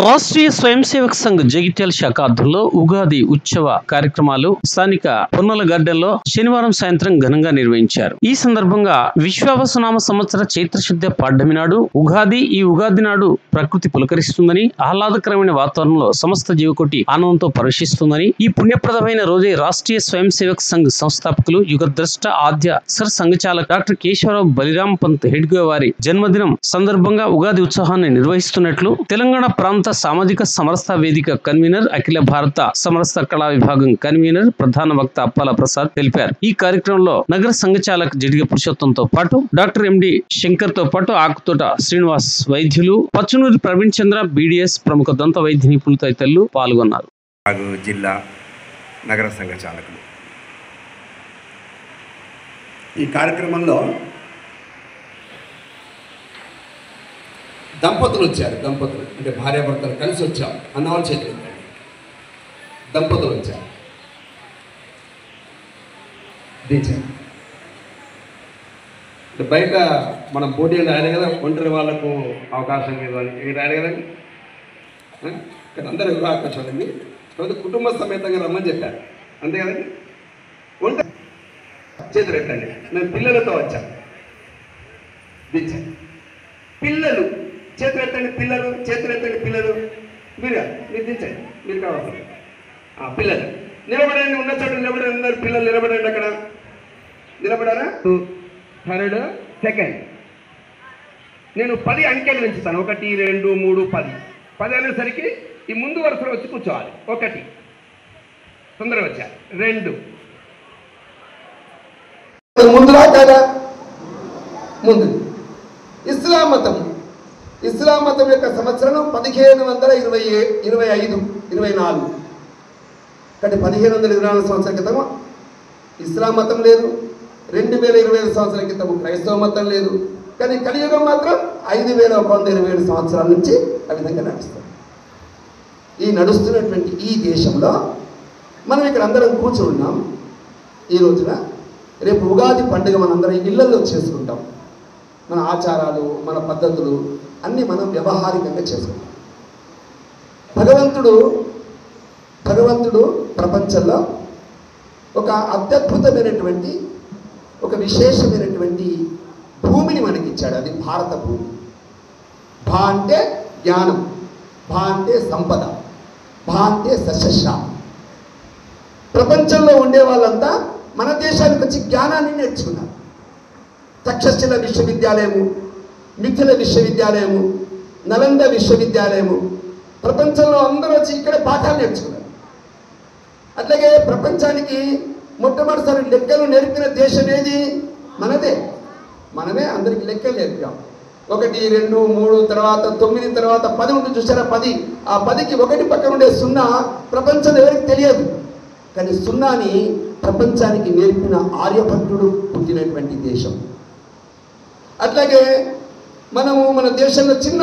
రాష్ట్రీయ స్వయం సేవక్ సంఘ్ జగిత్యాల శాఖ ఆధ్వర్యంలో ఉగాది ఉత్సవ కార్యక్రమాలు స్థానిక పొన్నల గార్డెన్లో శనివారం సాయంత్రం ఘనంగా నిర్వహించారు. ఈ సందర్భంగా విశ్వావసునామ సంవత్సర చైత్రశుద్ధ పాడ్యమి నాడు ఉగాది. ఈ ఉగాది నాడు ప్రకృతి పులకరిస్తుందని, ఆహ్లాదకరమైన వాతావరణంలో సమస్త జీవకోటి ఆనందంతో ప్రవేశిస్తుందని, ఈ పుణ్యప్రదమైన రోజే రాష్ట్రీయ స్వయం సేవక్ సంఘ్ సంస్థాపకులు యుగద్రష్ట ఆద్య సర్ సంఘచాలక్ డాక్టర్ కేశవరావు బలిరామ్ పంత్ హెడ్గే వారి జన్మదినం సందర్భంగా ఉగాది ఉత్సవాన్ని నిర్వహిస్తున్నట్లు తెలంగాణ ప్రాంత సామాజిక సమరసత వేదిక కన్వీనర్, అఖిల భారత సమరసత కళా విభాగం కన్వీనర్, ప్రధాన వక్త అప్పాల ప్రసాద్ తెలిపారు. ఈ కార్యక్రమంలో నగర సంఘచాలక్ జిడిగ పురుషోత్తంతో పాటు డాక్టర్ ఎండి శంకర్ తో పాటు ఆకుతోట శ్రీనివాస్ వైద్యులు, పచ్చనూరి ప్రవీణ్ చంద్ర బీడీఎస్ ప్రముఖ దంత వైద్య నిపుణులు తదితరులు పాల్గొన్నారు. జిల్లా నగర సంఘచాలకులు ఈ కార్యక్రమంలో దంపతులు వచ్చారు. దంపతులు అంటే భార్యాభర్తలు కలిసి వచ్చాం అన్నవాళ్ళు చేతులు దంపతులు వచ్చారు. దించారు. బయట మనం పోటీ రాయలే కదా, ఒంటరి వాళ్ళకు అవకాశం లేదు అని రాయలే కదండి. కానీ అందరూ అవకాశం అండి. కాబట్టి కుటుంబ సమేతంగా రమ్మని చెప్పారు, అంతే కదండి. ఒంటరి చేతులు ఎత్తండి. నేను పిల్లలతో వచ్చాను. దించాను. పిల్లలు చేతులు ఎత్తండి. పిల్లలు చేతులు ఎత్తండి. పిల్లలు మీరు దించండి. మీరు కావాలి. పిల్లలు నిలబడండి. ఉన్న చోట నిలబడండి. ఉన్నారు పిల్లలు నిలబడండి. అక్కడ నిలబడారా? థర్డ్ సెకండ్ నేను 10 అంకెలు పెంచుతాను. 1 2 3 10. 10 అనేసరికి ఈ ముందు వరుసలో వచ్చి కూర్చోవాలి. 1 తొందరగా వచ్చారు. 2 ముందులా కదా ముందు. ఇస్లాం మతం యొక్క సంవత్సరం 1525-24. కానీ 1524 సంవత్సరాల క్రితం ఇస్లాం మతం లేదు. 2025 సంవత్సరాల క్రితం క్రైస్తవ మతం లేదు. కానీ కలియుగం మాత్రం 5127 సంవత్సరాల నుంచి ఆ విధంగా నడుస్తుంది. ఈ నడుస్తున్నటువంటి ఈ దేశంలో మనం ఇక్కడ అందరం కూర్చుని ఉన్నాం. ఈ రోజున రేపు ఉగాది పండుగ మనందరం ఇళ్లలో చేసుకుంటాం. మన ఆచారాలు, మన పద్ధతులు అన్నీ మనం వ్యవహారికంగా చేసుకుంటాం. భగవంతుడు ప్రపంచంలో ఒక అత్యద్భుతమైనటువంటి, ఒక విశేషమైనటువంటి భూమిని మనకిచ్చాడు. అది భారత భూమి. భా అంటే జ్ఞానం, భా అంటే సంపద, భా అంటే సశస్య. ప్రపంచంలో ఉండే వాళ్ళంతా మన దేశానికి వచ్చి జ్ఞానాన్ని నేర్చుకున్నారు. తక్షశిల విశ్వవిద్యాలయము, మిథిల విశ్వవిద్యాలయము, నలంద విశ్వవిద్యాలయము, ప్రపంచంలో అందరూ వచ్చి ఇక్కడ పాఠాలు నేర్చుకున్నారు. అట్లాగే ప్రపంచానికి మొట్టమొదటిసారి లెక్కలు నేర్పిన దేశం ఏది? మనదే. మనమే అందరికి లెక్కలు నేర్పాం. 1 2 3 తర్వాత 9 తర్వాత 10 ఉంటుంది చూసారా? 10. ఆ 10కి 1 పక్కన ఉండే 0 ప్రపంచంలో ఎవరికి తెలియదు. కానీ 0ని ప్రపంచానికి నేర్పిన ఆర్యభట్టుడు పుట్టినటువంటి దేశం. అట్లాగే మన దేశంలో చిన్న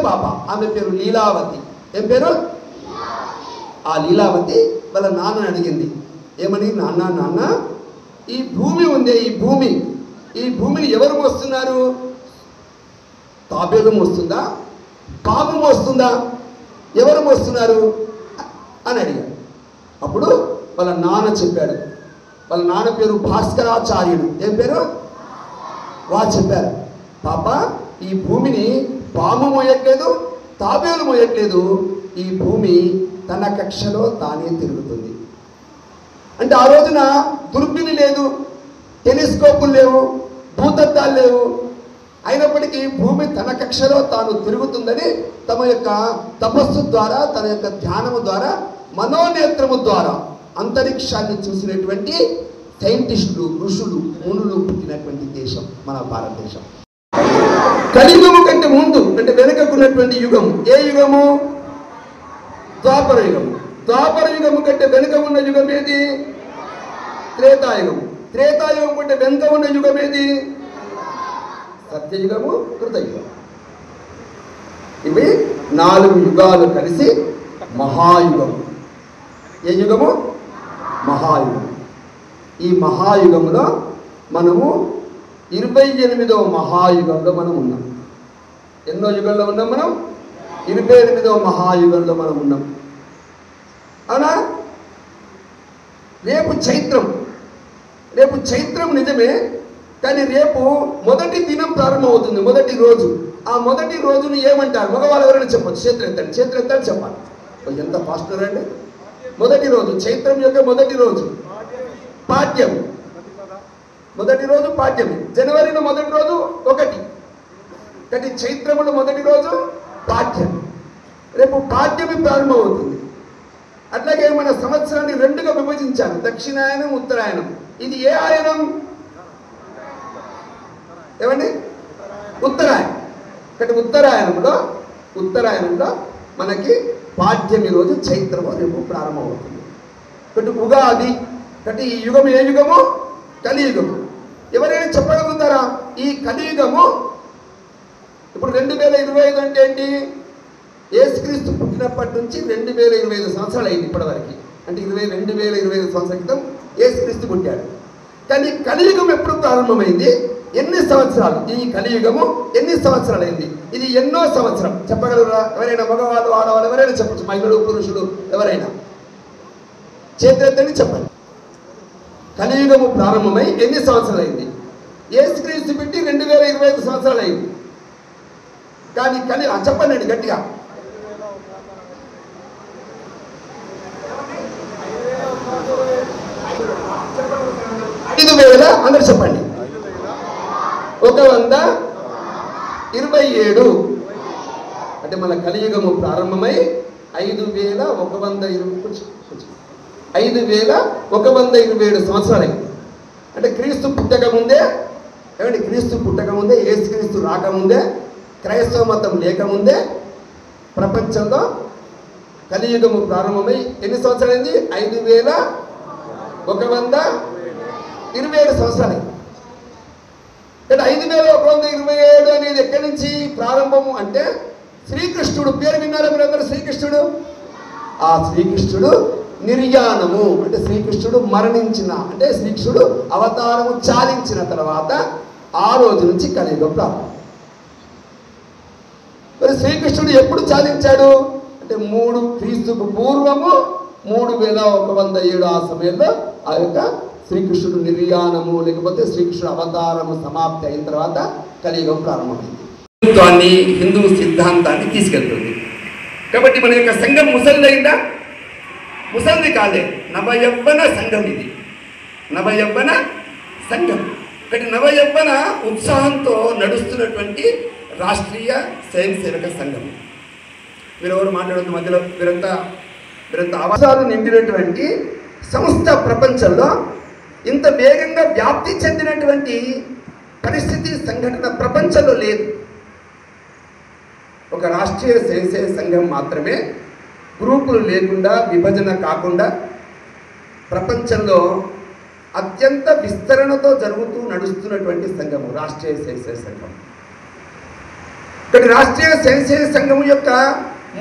పాప ఆమె పేరు లీలావతి. ఏం పేరు? ఆ లీలావతి వాళ్ళ నాన్నని అడిగింది. ఏమని? నాన్న ఈ భూమి ఉందే, ఈ భూమిని ఎవరు మోస్తున్నారు? తాబేలు మోస్తుందా, పాము మోస్తుందా, ఎవరు మోస్తున్నారు అని అడిగాడు. అప్పుడు వాళ్ళ నాన్న చెప్పాడు. వాళ్ళ నాన్న పేరు భాస్కరాచార్యుడు. ఏం పేరు? చెప్పారు, పాప ఈ భూమిని పాము మోయట్లేదు, తాబేలు మోయట్లేదు. ఈ భూమి తన కక్షలో తానే తిరుగుతుంది. అంటే ఆ రోజున దుర్బిని లేదు, టెలిస్కోపులు లేవు, భూతద్దాలు లేవు. అయినప్పటికీ భూమి తన కక్షలో తాను తిరుగుతుందని తమ యొక్క తపస్సు ద్వారా, తన యొక్క ధ్యానము ద్వారా, మనోనేత్రము ద్వారా అంతరిక్షాన్ని చూసినటువంటి సైంటిస్టులు, ఋషులు, మునులు పుట్టినటువంటి దేశం మన భారతదేశం. కలియుగము కంటే ముందు అంటే వెనుకకున్నటువంటి యుగం ఏ యుగము? ద్వాపర యుగము. ద్వాపర యుగము కంటే వెనుక ఉన్న యుగం ఏది? త్రేతాయుగము. త్రేతాయుగం కంటే వెనుక ఉన్న యుగం ఏది? సత్యయుగము, కృతయుగం. ఇవి 4 యుగాలు కలిసి మహాయుగం. ఏ యుగము? మహాయుగం. ఈ మహాయుగంలో మనము 28వ మహాయుగంలో మనం ఉన్నాం. ఎన్నో యుగంలో ఉన్నాం మనం? 28వ మహాయుగంలో మనం ఉన్నాం. అవునా? రేపు చైత్రం నిజమే, కానీ రేపు మొదటి దినం ప్రారంభమవుతుంది, మొదటి రోజు. ఆ మొదటి రోజును ఏమంటారు? మగవాళ్ళు ఎవరైనా చెప్పచ్చు, చేతులెత్తండి చెప్పాలి. ఎంత ఫాస్టర్ అండి. మొదటి రోజు, చైత్రం యొక్క మొదటి రోజు పాడ్యమి. మొదటి రోజు పాడ్యమి. జనవరిలో మొదటి రోజు 1, కానీ చైత్రములో మొదటి రోజు పాడ్యమి. రేపు పాడ్యమి ప్రారంభమవుతుంది. అట్లాగే మన సంవత్సరాన్ని 2గా విభజించాను, దక్షిణాయనం, ఉత్తరాయణం. ఇది ఏ ఆయనం? ఏమండి? ఉత్తరాయణం. కాబట్టి ఉత్తరాయణంలో మనకి పాడ్యమి రోజు చైత్రము రేపు ప్రారంభమవుతుంది. కాబట్టి ఉగాది. కాబట్టి ఈ యుగం ఏ యుగము? కలియుగము. ఎవరైనా చెప్పగలుగుతారా ఈ కలియుగము ఇప్పుడు 2025 అంటే ఏంటి? యేసుక్రీస్తు పుట్టినప్పటి నుంచి 2025 సంవత్సరాలు అయింది ఇప్పటివరకు. అంటే 2025 సంవత్సరాల క్రితం యేసుక్రీస్తు పుట్టాడు. కానీ కలియుగం ఎప్పుడు ప్రారంభమైంది? ఎన్ని సంవత్సరాలు? ఈ కలియుగము ఎన్ని సంవత్సరాలు అయింది? ఇది ఎన్నో సంవత్సరం చెప్పగలరా? ఎవరైనా మగవాళ్ళు, ఆడవాళ్ళు ఎవరైనా చెప్పచ్చు, మహిళలు, పురుషులు ఎవరైనా చేతులెత్తండి చెప్పండి. కలియుగము ప్రారంభమై ఎన్ని సంవత్సరాలు అయింది? యేసుక్రీస్తు పెట్టి 2025 సంవత్సరాలు అయింది. కానీ చెప్పండి గట్టిగా. 5,000 అందరు చెప్పండి. 127. అంటే మన కలియుగము ప్రారంభమై 5,127 సంవత్సరాలు అయింది. అంటే క్రీస్తు పుట్టక ముందే, యేసుక్రీస్తు రాకముందే, క్రైస్తవ మతం లేకముందే ప్రపంచంలో కలియుగము ప్రారంభమై ఎన్ని సంవత్సరాలైంది? 5,127 సంవత్సరాలు. అంటే 5,127 అనేది ఎక్కడి నుంచి ప్రారంభము అంటే శ్రీకృష్ణుడు పేరు విన్నారా మీరందరూ? శ్రీకృష్ణుడు. ఆ శ్రీకృష్ణుడు నిర్యాణము అంటే శ్రీకృష్ణుడు మరణించిన, అంటే శ్రీకృష్ణుడు అవతారము చాలించిన తర్వాత ఆ రోజు నుంచి కలియుగం ప్రారంభం. మరి శ్రీకృష్ణుడు ఎప్పుడు చాలించాడు అంటే క్రీస్తుకు పూర్వము 3,107 ఆ సమయంలో ఆ యొక్క శ్రీకృష్ణుడు నిర్యాణము లేకపోతే శ్రీకృష్ణుడు అవతారము సమాప్తి అయిన తర్వాత కలియుగం ప్రారంభమైంది. హిందూ సిద్ధాంతాన్ని తీసుకెళ్తుంది. కాబట్టి మన యొక్క సంఘం ముసలిదైందా? ముసలిది కాదే, నవయవ్వన సంఘం. ఇది నవయవ్వన సంఘం. కాబట్టి నవయవ్వన ఉత్సాహంతో నడుస్తున్నటువంటి రాష్ట్రీయ స్వయం సేవక సంఘం. మీరెవరు మాట్లాడుతున్న మధ్యలో వీరంతా అవసరాలు నిండినటువంటి సంస్థ ప్రపంచంలో ఇంత వేగంగా వ్యాప్తి చెందినటువంటి పరిస్థితి, సంఘటన ప్రపంచంలో లేదు. ఒక రాష్ట్రీయ స్వయం సేవక సంఘం మాత్రమే, గ్రూపులు లేకుండా, విభజన కాకుండా ప్రపంచంలో అత్యంత విస్తరణతో జరుగుతూ నడుస్తున్నటువంటి సంఘము రాష్ట్రీయ స్వయం సేవక సంఘం. ఇక్కడ రాష్ట్రీయ స్వయం సేవక సంఘం యొక్క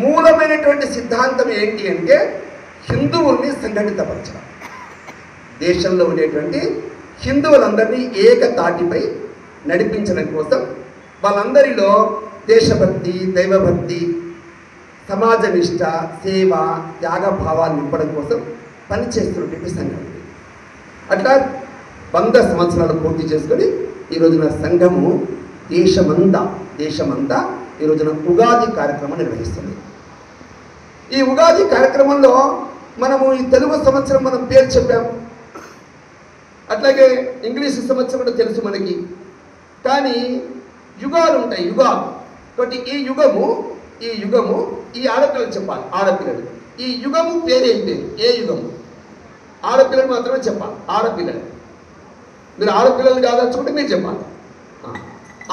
మూలమైనటువంటి సిద్ధాంతం ఏంటి అంటే హిందువుల్ని సంఘటితపరచడం. దేశంలో ఉండేటువంటి హిందువులందరినీ ఏకతాటిపై నడిపించడం కోసం, వాళ్ళందరిలో దేశభక్తి, దైవభక్తి, సమాజ నిష్ట, సేవ, త్యాగభావాన్ని నింపడం కోసం పనిచేస్తున్నటువంటి సంఘం. అట్లా 100 సంవత్సరాలు పూర్తి చేసుకొని ఈ రోజున సంఘము దేశమంతా ఈ రోజున ఉగాది కార్యక్రమం నిర్వహిస్తుంది. ఈ ఉగాది కార్యక్రమంలో మనము ఈ తెలుగు సంవత్సరం మనం పేరు చెప్పాం, అట్లాగే ఇంగ్లీష్ సంవత్సరం కూడా తెలుసు మనకి. కానీ యుగాలు ఉంటాయి, యుగాలు. కాబట్టి ఈ యుగము ఈ ఆడపిల్లలు చెప్పాలి, ఆడపిల్లలు. ఈ యుగము పేరేం పేరు? ఏ యుగము? ఆడపిల్లలు మాత్రమే చెప్పాలి, ఆడపిల్లలు. మీరు ఆడపిల్లలు కాదనుకుంటే మీరు చెప్పాలి,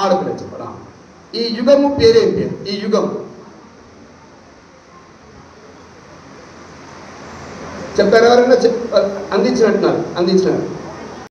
ఆడపిల్లలు చెప్పాలి. ఈ యుగము పేరేం పేరు? ఈ యుగము చెప్పారు ఎవరైనా? అందించినట్టున్నారు.